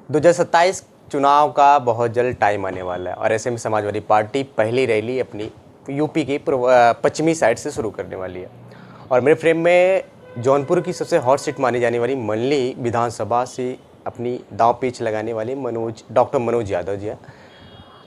2027 चुनाव का बहुत जल्द टाइम आने वाला है और ऐसे में समाजवादी पार्टी पहली रैली अपनी यूपी की पश्चिमी साइड से शुरू करने वाली है। और मेरे फ्रेम में जौनपुर की सबसे हॉट सीट मानी जाने वाली मंडली विधानसभा से अपनी दांव पेच लगाने वाले डॉक्टर मनोज यादव जी हैं।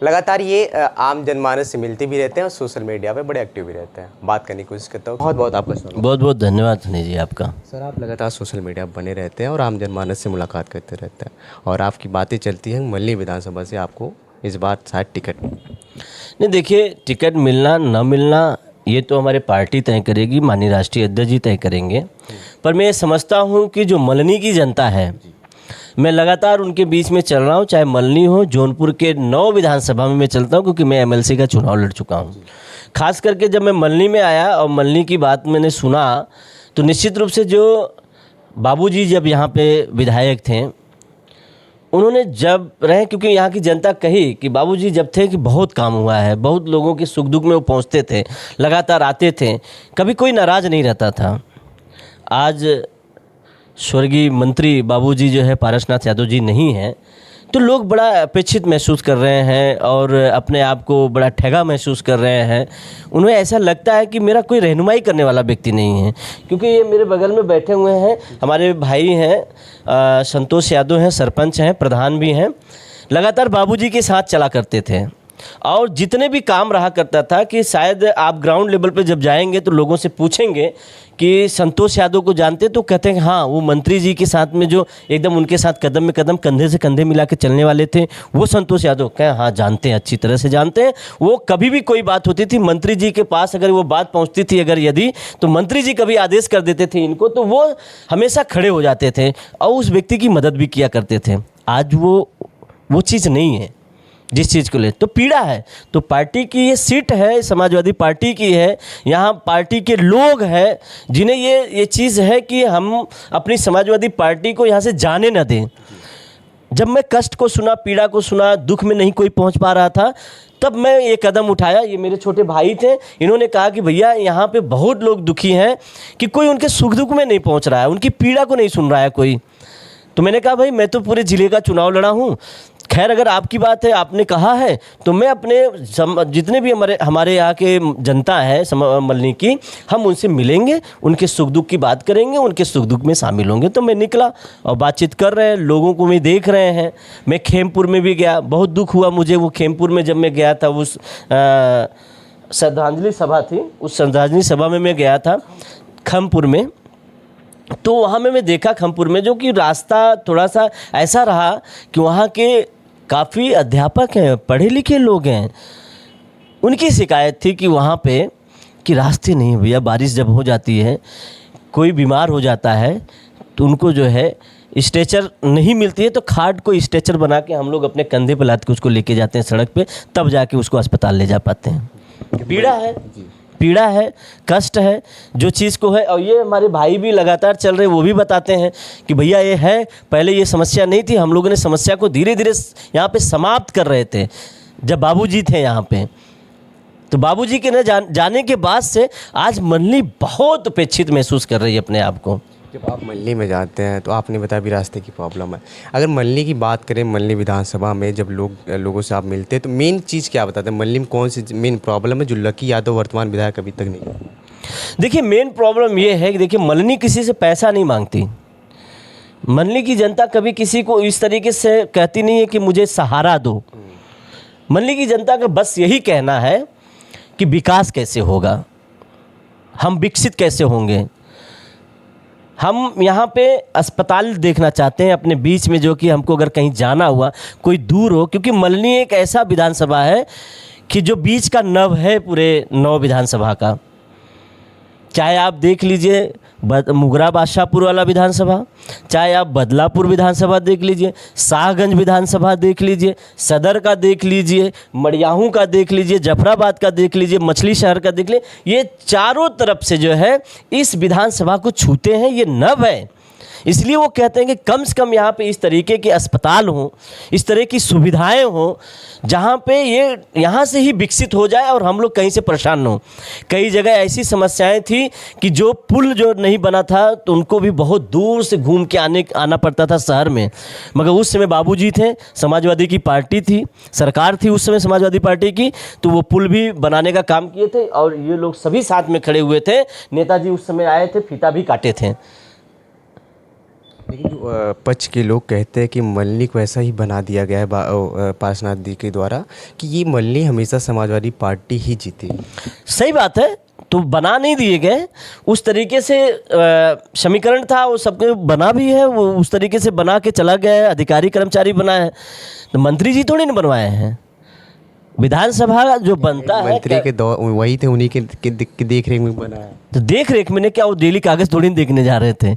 लगातार ये आम जनमानस से मिलते भी रहते हैं और सोशल मीडिया पे बड़े एक्टिव भी रहते हैं। बात करने की कोशिश करता हूँ। बहुत बहुत आपका स्वागत। बहुत बहुत धन्यवाद सनी जी आपका। सर, आप लगातार सोशल मीडिया पर बने रहते हैं और आम जनमानस से मुलाकात करते रहते हैं और आपकी बातें चलती हैं मंडली विधानसभा से आपको इस बार शायद टिकट नहीं, देखिए, टिकट मिलना न मिलना ये तो हमारे पार्टी तय करेगी, माननीय राष्ट्रीय अध्यक्ष जी तय करेंगे। पर मैं ये समझता हूँ कि जो मल्हनी की जनता है, मैं लगातार उनके बीच में चल रहा हूँ, चाहे मल्हनी हो, जौनपुर के 9 विधानसभा में मैं चलता हूँ क्योंकि मैं एमएलसी का चुनाव लड़ चुका हूँ। खास करके जब मैं मल्हनी में आया और मल्हनी की बात मैंने सुना तो निश्चित रूप से जो बाबूजी जब यहाँ पे विधायक थे, उन्होंने जब रहे, क्योंकि यहाँ की जनता कही कि बाबूजी जब थे कि बहुत काम हुआ है, बहुत लोगों के सुख दुख में वो पहुँचते थे, लगातार आते थे, कभी कोई नाराज़ नहीं रहता था। आज स्वर्गीय मंत्री बाबूजी जो है पारसनाथ यादव जी नहीं हैं, तो लोग बड़ा अपेक्षित महसूस कर रहे हैं और अपने आप को बड़ा ठगा महसूस कर रहे हैं। उन्हें ऐसा लगता है कि मेरा कोई रहनुमाई करने वाला व्यक्ति नहीं है, क्योंकि ये मेरे बगल में बैठे हुए हैं, हमारे भाई हैं, संतोष यादव हैं, सरपंच हैं, प्रधान भी हैं, लगातार बाबूजी के साथ चला करते थे और जितने भी काम रहा करता था कि शायद आप ग्राउंड लेवल पे जब जाएंगे तो लोगों से पूछेंगे कि संतोष यादव को जानते, तो कहते हैं हाँ, वो मंत्री जी के साथ में जो एकदम उनके साथ कदम में कदम, कंधे से कंधे मिला के चलने वाले थे, वो संतोष यादव। कहें हाँ, जानते हैं, अच्छी तरह से जानते हैं। वो कभी भी कोई बात होती थी मंत्री जी के पास, अगर वो बात पहुंचती थी अगर यदि, तो मंत्री जी कभी आदेश कर देते थे इनको, तो वो हमेशा खड़े हो जाते थे और उस व्यक्ति की मदद भी किया करते थे। आज वो चीज़ नहीं है जिस चीज़ को ले, तो पीड़ा है। तो पार्टी की ये सीट है, समाजवादी पार्टी की है, यहाँ पार्टी के लोग हैं जिन्हें ये चीज़ है कि हम अपनी समाजवादी पार्टी को यहाँ से जाने न दें। जब मैं कष्ट को सुना, पीड़ा को सुना, दुख में नहीं कोई पहुँच पा रहा था, तब मैं ये कदम उठाया। ये मेरे छोटे भाई थे, इन्होंने कहा कि भैया यहाँ पे बहुत लोग दुखी हैं कि कोई उनके सुख दुख में नहीं पहुँच रहा है, उनकी पीड़ा को नहीं सुन रहा है कोई। तो मैंने कहा भाई, मैं तो पूरे ज़िले का चुनाव लड़ा हूँ, खैर अगर आपकी बात है, आपने कहा है, तो मैं अपने जितने भी हमारे यहाँ के जनता है मल्हनी की, हम उनसे मिलेंगे, उनके सुख दुख की बात करेंगे, उनके सुख दुख में शामिल होंगे। तो मैं निकला और बातचीत कर रहे हैं, लोगों को भी देख रहे हैं। मैं खेमपुर में भी गया, बहुत दुख हुआ मुझे। वो खेमपुर में जब मैं गया था, उस श्रद्धांजलि सभा थी, उस श्रद्धांजलि सभा में मैं गया था खमपुर में। तो वहाँ मैं देखा खमपुर में जो कि रास्ता थोड़ा सा ऐसा रहा कि वहाँ के काफ़ी अध्यापक हैं, पढ़े लिखे लोग हैं, उनकी शिकायत थी कि वहाँ पे कि रास्ते नहीं है भैया। बारिश जब हो जाती है, कोई बीमार हो जाता है तो उनको जो है स्ट्रेचर नहीं मिलती है, तो खाट को स्ट्रेचर बना के हम लोग अपने कंधे पर लाद के उसको लेके जाते हैं सड़क पे, तब जाके उसको अस्पताल ले जा पाते हैं। पीड़ा है, कष्ट है, जो चीज़ को है। और ये हमारे भाई भी लगातार चल रहे, वो भी बताते हैं कि भैया ये है, पहले ये समस्या नहीं थी, हम लोगों ने समस्या को धीरे धीरे यहाँ पे समाप्त कर रहे थे जब बाबूजी थे यहाँ पे। तो बाबूजी के न जाने के बाद से आज मंडली बहुत उपेक्षित महसूस कर रही है अपने आप को। जब आप मंडली में जाते हैं तो आपने बताया भी रास्ते की प्रॉब्लम है। अगर मंडली की बात करें, मंडली विधानसभा में जब लोगों से आप मिलते हैं तो मेन चीज़ क्या बताते हैं? मंडली में कौन सी मेन प्रॉब्लम है जो लकी यादव वर्तमान विधायक अभी तक नहीं? देखिए, मेन प्रॉब्लम ये है कि देखिए, मंडली किसी से पैसा नहीं मांगती। मंडली की जनता कभी किसी को इस तरीके से कहती नहीं है कि मुझे सहारा दो। मंडली की जनता का बस यही कहना है कि विकास कैसे होगा, हम विकसित कैसे होंगे। हम यहाँ पे अस्पताल देखना चाहते हैं अपने बीच में, जो कि हमको अगर कहीं जाना हुआ, कोई दूर हो, क्योंकि मल्हनी एक ऐसा विधानसभा है कि जो बीच का नव है पूरे 9 विधानसभा का। चाहे आप देख लीजिए मुगरा बादशाहपुर वाला विधानसभा, चाहे आप बदलापुर विधानसभा देख लीजिए, शाहगंज विधानसभा देख लीजिए, सदर का देख लीजिए, मड़ियाहू का देख लीजिए, जफराबाद का देख लीजिए, मछली शहर का देख लीजिए, ये चारों तरफ से जो है इस विधानसभा को छूते हैं। ये नव है, इसलिए वो कहते हैं कि कम से कम यहाँ पे इस तरीके के अस्पताल हों, इस तरह की सुविधाएं हों जहाँ पे ये यहाँ से ही विकसित हो जाए और हम लोग कहीं से परेशान न हों। कई जगह ऐसी समस्याएं थी कि जो पुल जो नहीं बना था तो उनको भी बहुत दूर से घूम के आना पड़ता था शहर में। मगर उस समय बाबूजी थे, समाजवादी की पार्टी थी, सरकार थी उस समय समाजवादी पार्टी की, तो वो पुल भी बनाने का काम किए थे और ये लोग सभी साथ में खड़े हुए थे। नेताजी उस समय आए थे, फीता भी काटे थे। लेकिन जो पक्ष के लोग कहते हैं कि मल्ली को ऐसा ही बना दिया गया है पार्श्वनाथ जी के द्वारा कि ये मल्ली हमेशा समाजवादी पार्टी ही जीती। सही बात है, तो बना नहीं दिए गए, उस तरीके से समीकरण था, वो सबके बना भी है, वो उस तरीके से बना के चला गया है, अधिकारी कर्मचारी बनाए हैं, तो मंत्री जी थोड़ी ना बनवाए हैं। विधानसभा जो बनता है मंत्री के वही थे, उन्हीं के देख रेख में बना है। तो देख रेख में क्या वो डेली कागज थोड़ी देखने जा रहे थे।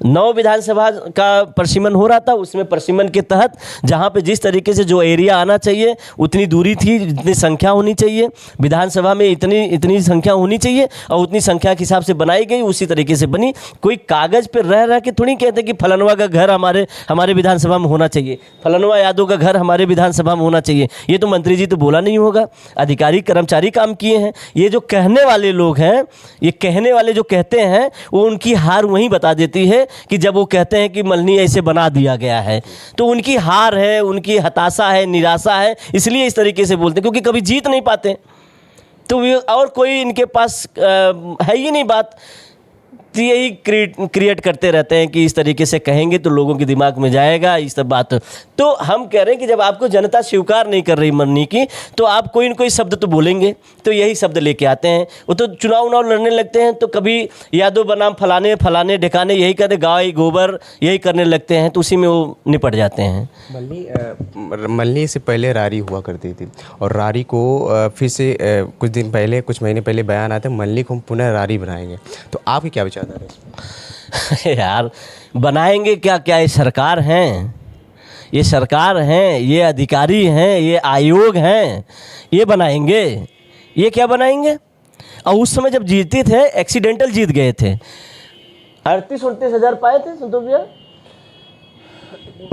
9 विधानसभा का परिसीमन हो रहा था, उसमें परिसीमन के तहत जहाँ पे जिस तरीके से जो एरिया आना चाहिए उतनी दूरी थी, जितनी संख्या होनी चाहिए विधानसभा में, इतनी संख्या होनी चाहिए और उतनी संख्या के हिसाब से बनाई गई, उसी तरीके से बनी। कोई कागज़ पे रह के थोड़ी कहते कि फलनवा का घर हमारे विधानसभा में होना चाहिए, फलनवा यादव का घर हमारे विधानसभा में होना चाहिए। ये तो मंत्री जी तो बोला नहीं होगा, अधिकारी कर्मचारी काम किए हैं। ये जो कहने वाले लोग हैं, ये कहने वाले जो कहते हैं, वो उनकी हार वहीं बता देती है कि जब वो कहते हैं कि मल्हनी ऐसे बना दिया गया है, तो उनकी हार है, उनकी हताशा है, निराशा है, इसलिए इस तरीके से बोलते हैं, क्योंकि कभी जीत नहीं पाते। तो और कोई इनके पास है ही नहीं बात, तो यही क्रिएट करते रहते हैं कि इस तरीके से कहेंगे तो लोगों के दिमाग में जाएगा इस सब बात। तो हम कह रहे हैं कि जब आपको जनता स्वीकार नहीं कर रही मल्हनी की, तो आप कोई न कोई शब्द तो बोलेंगे, तो यही शब्द लेके आते हैं। वो तो चुनाव लड़ने लगते हैं तो कभी यादव बनाम फलाने ढिकाने यही कहते, गाय गोबर यही करने लगते हैं, तो उसी में वो निपट जाते हैं। मल्हनी से पहले रारी हुआ करती थी और रारी को फिर से कुछ महीने पहले बयान आते मल्हनी को हम पुनः रारी बनाएंगे, तो आपके क्या विचार है? यार बनाएंगे क्या, ये सरकार हैं, ये सरकार हैं, ये अधिकारी हैं, ये आयोग हैं, ये बनाएंगे, ये क्या बनाएंगे? और उस समय जब जीते थे एक्सीडेंटल जीत गए थे, 38-39 हज़ार पाए थे संतोष भैया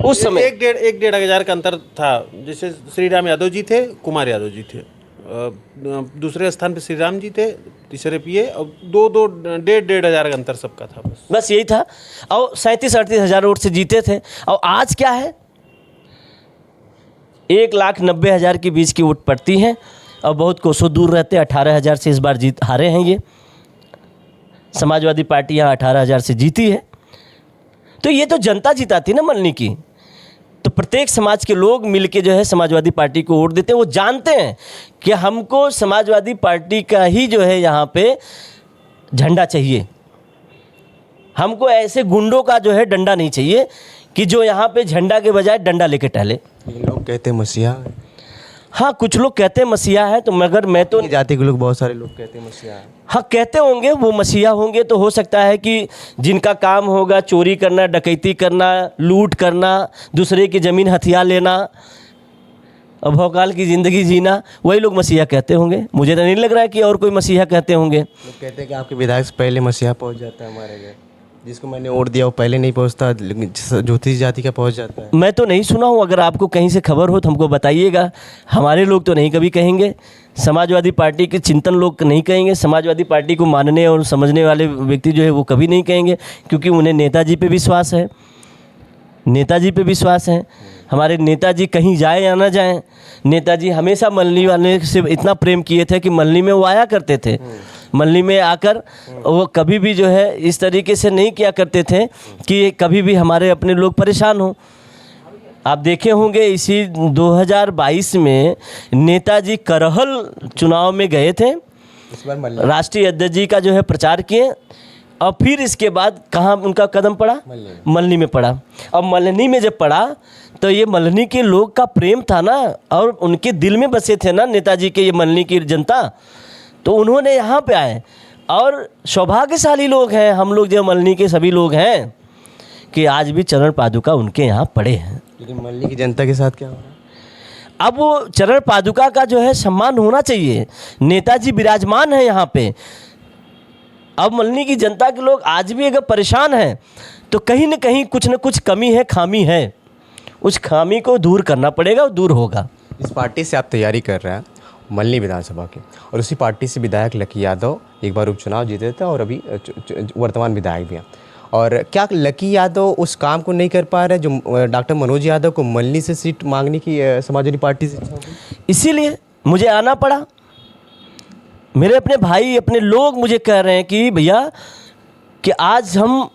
उस समय। एक डेढ़ हजार का अंतर था। जैसे श्री राम यादव जी थे, कुमार यादव जी थे, दूसरे स्थान पे श्री राम जी थे, तीसरे पे और डेढ़ हजार का अंतर सबका था। बस यही था, और 37-38 हज़ार वोट से जीते थे। और आज क्या है, 1,90,000 के बीच की वोट पड़ती है और बहुत कोसों दूर रहते। 18,000 से इस बार हारे हैं ये समाजवादी पार्टी, यहाँ 18,000 से जीती है। तो ये तो जनता जिताती ना मल्हनी की, तो प्रत्येक समाज के लोग मिलके जो है समाजवादी पार्टी को वोट देते हैं। वो जानते हैं कि हमको समाजवादी पार्टी का ही जो है यहाँ पे झंडा चाहिए, हमको ऐसे गुंडों का जो है डंडा नहीं चाहिए कि जो यहाँ पे झंडा के बजाय डंडा लेके टहले। लोग कहते हैं मसीहा। हाँ, कुछ लोग कहते हैं मसीहा है, तो मगर मैं तो जाति के लोग, बहुत सारे लोग कहते हैं मसीहा है। हाँ, कहते होंगे वो मसीहा होंगे, तो हो सकता है कि जिनका काम होगा चोरी करना, डकैती करना, लूट करना, दूसरे की ज़मीन हथिया लेना और भौकाल की ज़िंदगी जीना, वही लोग मसीहा कहते होंगे। मुझे तो नहीं लग रहा है कि और कोई मसीहा कहते होंगे। लोग कहते हैं कि आपके विधायक से पहले मसीहा पहुंच जाता है हमारे घर, जिसको मैंने वोट दिया वो पहले नहीं पहुंचता, ज्योतिष जाति का पहुंच जाता है। मैं तो नहीं सुना हूँ, अगर आपको कहीं से खबर हो तो हमको बताइएगा। हमारे लोग तो नहीं कभी कहेंगे, समाजवादी पार्टी के चिंतन लोग नहीं कहेंगे, समाजवादी पार्टी को मानने और समझने वाले व्यक्ति जो है वो कभी नहीं कहेंगे, क्योंकि उन्हें नेताजी पे विश्वास है, नेताजी पे विश्वास है। हमारे नेताजी कहीं जाए या ना जाएं, नेताजी हमेशा मल्हनी वाले से इतना प्रेम किए थे कि मल्हनी में वो आया करते थे। मल्हनी में आकर वो कभी भी जो है इस तरीके से नहीं किया करते थे कि कभी भी हमारे अपने लोग परेशान हों। आप देखे होंगे इसी 2022 में नेताजी करहल चुनाव में गए थे, राष्ट्रीय अध्यक्ष जी का जो है प्रचार किए, और फिर इसके बाद कहाँ उनका कदम पड़ा, मल्हनी में पड़ा। और मल्हनी में जब पड़ा तो ये मल्हनी के लोग का प्रेम था ना, और उनके दिल में बसे थे ना नेताजी के, ये मल्हनी की जनता, तो उन्होंने यहाँ पे आए। और सौभाग्यशाली लोग हैं हम लोग, जो मल्हनी के सभी लोग हैं, कि आज भी चरण पादुका उनके यहाँ पड़े हैं। लेकिन मल्हनी की जनता के साथ क्या हो रहा है? अब वो चरण पादुका का जो है सम्मान होना चाहिए, नेताजी विराजमान है यहाँ पे। अब मल्हनी की जनता के लोग आज भी अगर परेशान हैं तो कहीं ना कहीं कुछ ना कुछ कमी है, खामी है। उस खामी को दूर करना पड़ेगा और दूर होगा। इस पार्टी से आप तैयारी कर रहे हैं मल्ली विधानसभा की, और उसी पार्टी से विधायक लकी यादव एक बार उपचुनाव जीते थे और अभी वर्तमान विधायक भी हैं। और क्या लकी यादव उस काम को नहीं कर पा रहे जो डॉक्टर मनोज यादव को मल्ली से सीट मांगने की समाजवादी पार्टी से इच्छा होगी? इसीलिए मुझे आना पड़ा। मेरे अपने भाई, अपने लोग मुझे कह रहे हैं कि भैया कि आज हम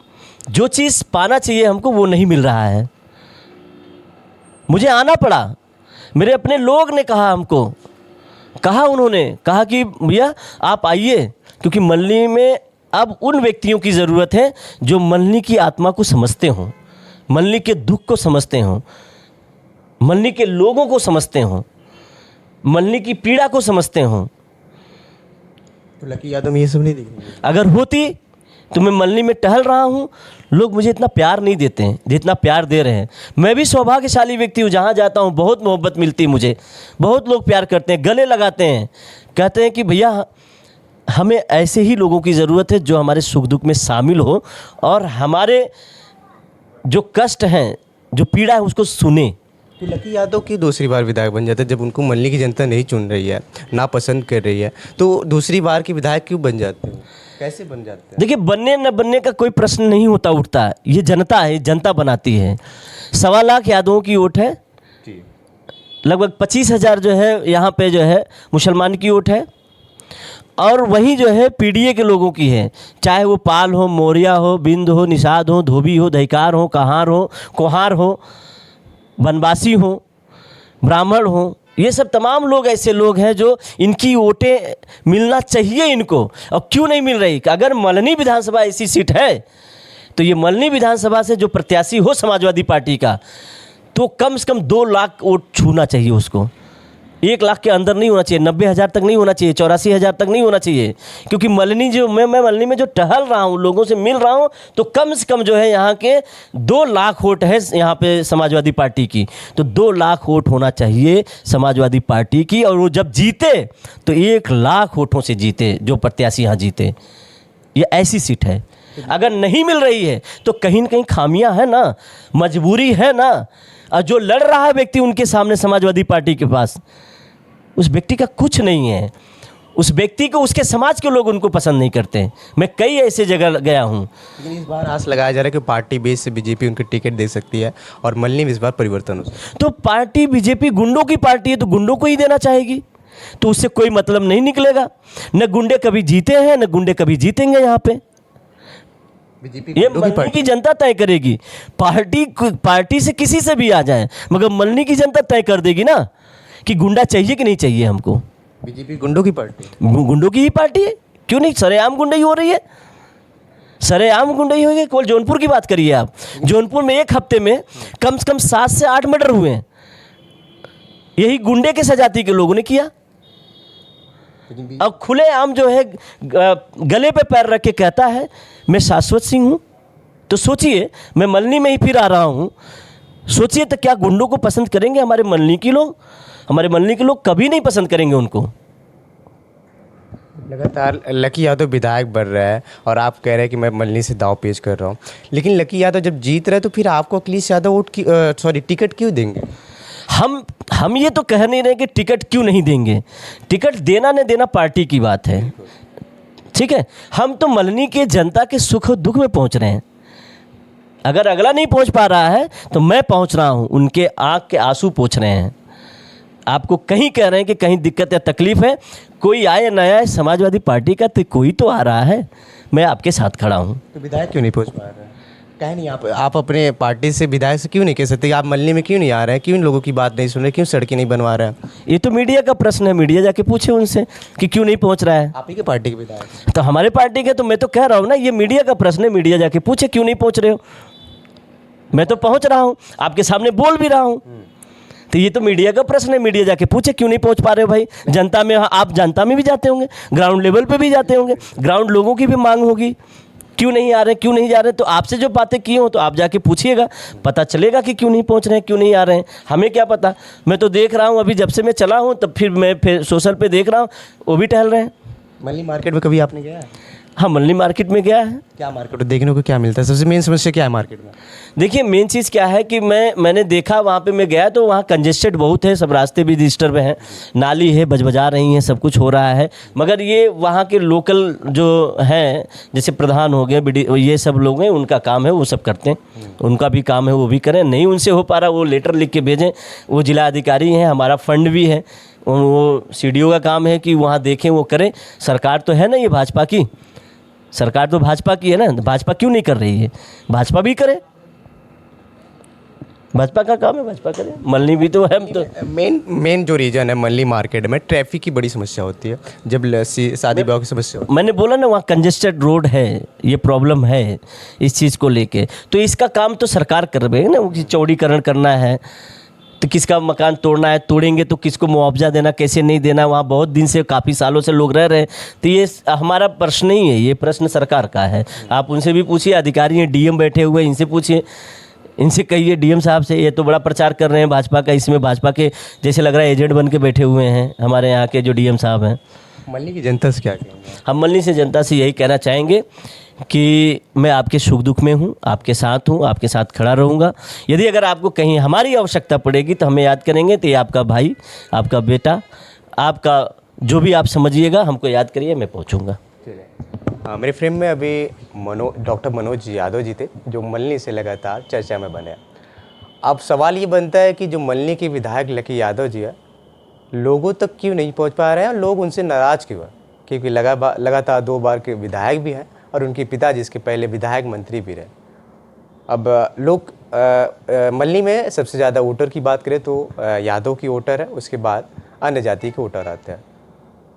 जो चीज़ पाना चाहिए हमको वो नहीं मिल रहा है। मुझे आना पड़ा। मेरे अपने लोग ने कहा, हमको कहा, उन्होंने कहा कि भैया आप आइए, क्योंकि मल्ली में अब उन व्यक्तियों की ज़रूरत है जो मल्ली की आत्मा को समझते हों, मल्ली के दुख को समझते हों, मल्ली के लोगों को समझते हों, मल्ली की पीड़ा को समझते हों। तो लकी यादव में ये सब नहीं दिख रही है। अगर होती तो मैं मल्ली में टहल रहा हूँ, लोग मुझे इतना प्यार नहीं देते हैं जितना प्यार दे रहे हैं। मैं भी सौभाग्यशाली व्यक्ति हूँ, जहाँ जाता हूँ बहुत मोहब्बत मिलती है मुझे, बहुत लोग प्यार करते हैं, गले लगाते हैं, कहते हैं कि भैया हमें ऐसे ही लोगों की ज़रूरत है जो हमारे सुख दुख में शामिल हो और हमारे जो कष्ट हैं, जो पीड़ा है उसको सुने। तो लकी यादव की दूसरी बार विधायक बन जाते, जब उनको मल्ली की जनता नहीं चुन रही है, ना पसंद कर रही है, तो दूसरी बार के विधायक क्यों बन जाते हैं? कैसे बन जाते हैं? देखिए, बनने न बनने का कोई प्रश्न नहीं होता उठता। ये जनता है, जनता बनाती है। 1.25 लाख यादवों की वोट है, लगभग 25,000 जो है यहाँ पे जो है मुसलमान की वोट है, और वहीं जो है पीडीए के लोगों की है, चाहे वो पाल हो, मौर्या हो, बिंद हो, निषाद हो, धोबी हो, दहीकार हो, कहार हो, कोहार हो, वनवासी हो, ब्राह्मण हो। ये सब तमाम लोग ऐसे लोग हैं जो इनकी वोटें मिलना चाहिए इनको, और क्यों नहीं मिल रही? अगर मल्हनी विधानसभा ऐसी सीट है तो ये मल्हनी विधानसभा से जो प्रत्याशी हो समाजवादी पार्टी का, तो कम से कम 2 लाख वोट छूना चाहिए उसको। 1 लाख के अंदर नहीं होना चाहिए, 90,000 तक नहीं होना चाहिए, 84,000 तक नहीं होना चाहिए। क्योंकि मल्हनी जो मैं मल्हनी में जो टहल रहा हूँ, लोगों से मिल रहा हूँ, तो कम से कम जो है यहाँ के 2 लाख वोट है यहाँ पे समाजवादी पार्टी की। तो 2 लाख वोट होना चाहिए समाजवादी पार्टी की, और वो जब जीते तो 1 लाख वोटों से जीते, जो प्रत्याशी यहाँ जीते। ये ऐसी सीट है। अगर नहीं मिल रही है तो कहीं न कहीं खामियां है ना, मजबूरी है ना। और जो लड़ रहा है व्यक्ति उनके सामने समाजवादी पार्टी के पास, उस व्यक्ति का कुछ नहीं है। उस व्यक्ति को, उसके समाज के लोग उनको पसंद नहीं करते। मैं कई ऐसे जगह गया हूँ। लेकिन इस बार आस लगाया जा रहा है कि पार्टी बेस से बीजेपी उनको टिकट दे सकती है और मल्हनी में इस बार परिवर्तन हो सकता है। तो पार्टी बीजेपी गुंडों की पार्टी है, तो गुंडों को ही देना चाहेगी, तो उससे कोई मतलब नहीं निकलेगा। न गुंडे कभी जीते हैं, न गुंडे कभी जीतेंगे यहाँ पे। ये मल्हनी की जनता तय करेगी। पार्टी से किसी से भी आ जाए, मगर मल्हनी की जनता तय कर देगी ना कि गुंडा चाहिए कि नहीं चाहिए हमको। बीजेपी गुंडों की पार्टी, गुंडों की ही पार्टी है, क्यों नहीं? सरेआम गुंडई हो रही है, सरेआम गुंडई हो गई। केवल जौनपुर की बात करिए आप, जौनपुर में 1 हफ्ते में कम से कम 7 से 8 मर्डर हुए हैं। यही गुंडे के सजाती के लोगों ने किया। अब खुलेआम जो है गले पे पैर रख के कहता है मैं शाश्वत सिंह हूँ। तो सोचिए, मैं मल्हनी में ही फिर आ रहा हूँ, सोचिए तो क्या गुंडों को पसंद करेंगे हमारे मल्हनी के लोग? हमारे मल्हनी के लोग कभी नहीं पसंद करेंगे उनको। लगातार लकी यादव विधायक बन रहा है और आप कह रहे हैं कि मैं मल्हनी से दाव पेश कर रहा हूँ, लेकिन लकी यादव जब जीत रहे हैं तो फिर आपको अखिलेश यादव वोट की टिकट क्यों देंगे? हम ये तो कह नहीं रहे कि टिकट क्यों नहीं देंगे। टिकट देना न देना पार्टी की बात है, ठीक है। हम तो मल्हनी के जनता के सुख और दुख में पहुंच रहे हैं। अगर अगला नहीं पहुंच पा रहा है तो मैं पहुंच रहा हूं, उनके आँख के आंसू पोंछ रहे हैं। आपको कहीं कह रहे हैं कि कहीं दिक्कत या तकलीफ है, कोई आए न आए समाजवादी पार्टी का तो कोई तो आ रहा है, मैं आपके साथ खड़ा हूं। तो विधायक क्यों नहीं पहुंच पा रहे हैं? कहीं नहीं, आप अपने पार्टी से विधायक से क्यों नहीं कह सकते? आप मल्हनी में क्यों नहीं आ रहे हैं? क्यों इन लोगों की बात नहीं सुन रहे? क्यों सड़कें नहीं बनवा रहे हैं? ये तो मीडिया का प्रश्न है, मीडिया जाके पूछे उनसे कि क्यों नहीं पहुंच रहा है। आप ही के पार्टी के विधायक तो हमारे पार्टी के, तो मैं तो कह रहा हूँ ना, ये मीडिया का प्रश्न है, मीडिया जाके पूछे क्यों नहीं पहुंच रहे हो। मैं तो पहुंच रहा हूँ, आपके सामने बोल भी रहा हूँ। तो ये तो मीडिया का प्रश्न है, मीडिया जाके पूछे क्यों नहीं पहुंच पा रहे हो भाई। जनता में, आप जनता में भी जाते होंगे, ग्राउंड लेवल पे भी जाते होंगे, ग्राउंड लोगों की भी मांग होगी क्यों नहीं आ रहे, क्यों नहीं जा रहे। तो आपसे जो बातें की हो तो आप जाके पूछिएगा, पता चलेगा कि क्यों नहीं पहुंच रहे हैं, क्यों नहीं आ रहे हैं। हमें क्या पता। मैं तो देख रहा हूँ, अभी जब से मैं चला हूँ तब फिर मैं सोशल पे देख रहा हूँ, वो भी टहल रहे हैं। मल्हनी मार्केट में कभी आपने गया है? हाँ, मल्ली मार्केट में गया है। क्या मार्केट देखने को क्या मिलता है? सबसे मेन समस्या क्या है मार्केट में? देखिए, मेन चीज़ क्या है कि मैंने देखा वहाँ पे, मैं गया तो वहाँ कंजेस्टेड बहुत है, सब रास्ते भी डिस्टर्ब हैं, नाली है, बजबजा रही हैं, सब कुछ हो रहा है। मगर ये वहाँ के लोकल जो हैं, जैसे प्रधान हो गए, ये सब लोग हैं, उनका काम है, वो सब करते हैं, उनका भी काम है, वो भी करें। नहीं उनसे हो पा रहा, वो लेटर लिख के भेजें। वो जिला अधिकारी हैं, हमारा फंड भी है, वो CDO का काम है कि वहाँ देखें, वो करें। सरकार तो है ना, ये भाजपा की सरकार तो भाजपा की है ना, भाजपा क्यों नहीं कर रही है? भाजपा भी करे, भाजपा का काम है, भाजपा करे। मल्ली भी तो है तो। मेन जो रीजन है मल्ली मार्केट में, ट्रैफिक की बड़ी समस्या होती है जब शादी ब्याह की समस्या होती मैंने बोला ना, वहाँ कंजेस्टेड रोड है, ये प्रॉब्लम है इस चीज़ को लेके। तो इसका काम तो सरकार कर रही है ना, कि चौड़ीकरण करना है तो किसका मकान तोड़ना है, तोड़ेंगे तो किसको मुआवजा देना, कैसे नहीं देना। वहाँ बहुत दिन से, काफ़ी सालों से लोग रह रहे हैं। तो ये हमारा प्रश्न नहीं है, ये प्रश्न सरकार का है। आप उनसे भी पूछिए, अधिकारी हैं, DM बैठे हुए, इनसे पूछिए, इनसे कहिए, DM साहब से। ये तो बड़ा प्रचार कर रहे हैं भाजपा का, इसमें भाजपा के जैसे लग रहा है एजेंट बन के बैठे हुए हैं हमारे यहाँ के जो DM साहब हैं। मल्ली की जनता से क्या कहेंगे? हम मल्ली से जनता से यही कहना चाहेंगे कि मैं आपके सुख दुख में हूँ, आपके साथ हूँ, आपके साथ खड़ा रहूँगा। यदि अगर आपको कहीं हमारी आवश्यकता पड़ेगी तो हमें याद करेंगे। तो ये आपका भाई, आपका बेटा, आपका जो भी आप समझिएगा, हमको याद करिए, मैं पहुँचूँगा। मेरे फ्रेम में अभी डॉक्टर मनोज यादव जी थे, जो मल्ली से लगातार चर्चा में बने। अब सवाल ये बनता है कि जो मल्ली के विधायक लकी यादव जी है, लोगों तक क्यों नहीं पहुंच पा रहे हैं, लोग उनसे नाराज़ क्यों हैं? क्योंकि लगातार 2 बार के विधायक भी हैं और उनके पिता जिसके पहले विधायक मंत्री भी रहे। अब लोग मल्ली में सबसे ज़्यादा वोटर की बात करें तो यादव की वोटर है, उसके बाद अन्य जाति के वोटर आते हैं।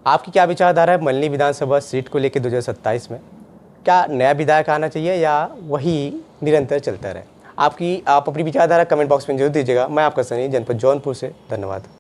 आपकी क्या विचारधारा है मल्ली विधानसभा सीट को लेकर 2027 में? क्या नया विधायक आना चाहिए या वही निरंतर चलता रहे? आप अपनी विचारधारा कमेंट बॉक्स में जरूर दीजिएगा। मैं आपका सनी, जनपद जौनपुर से। धन्यवाद।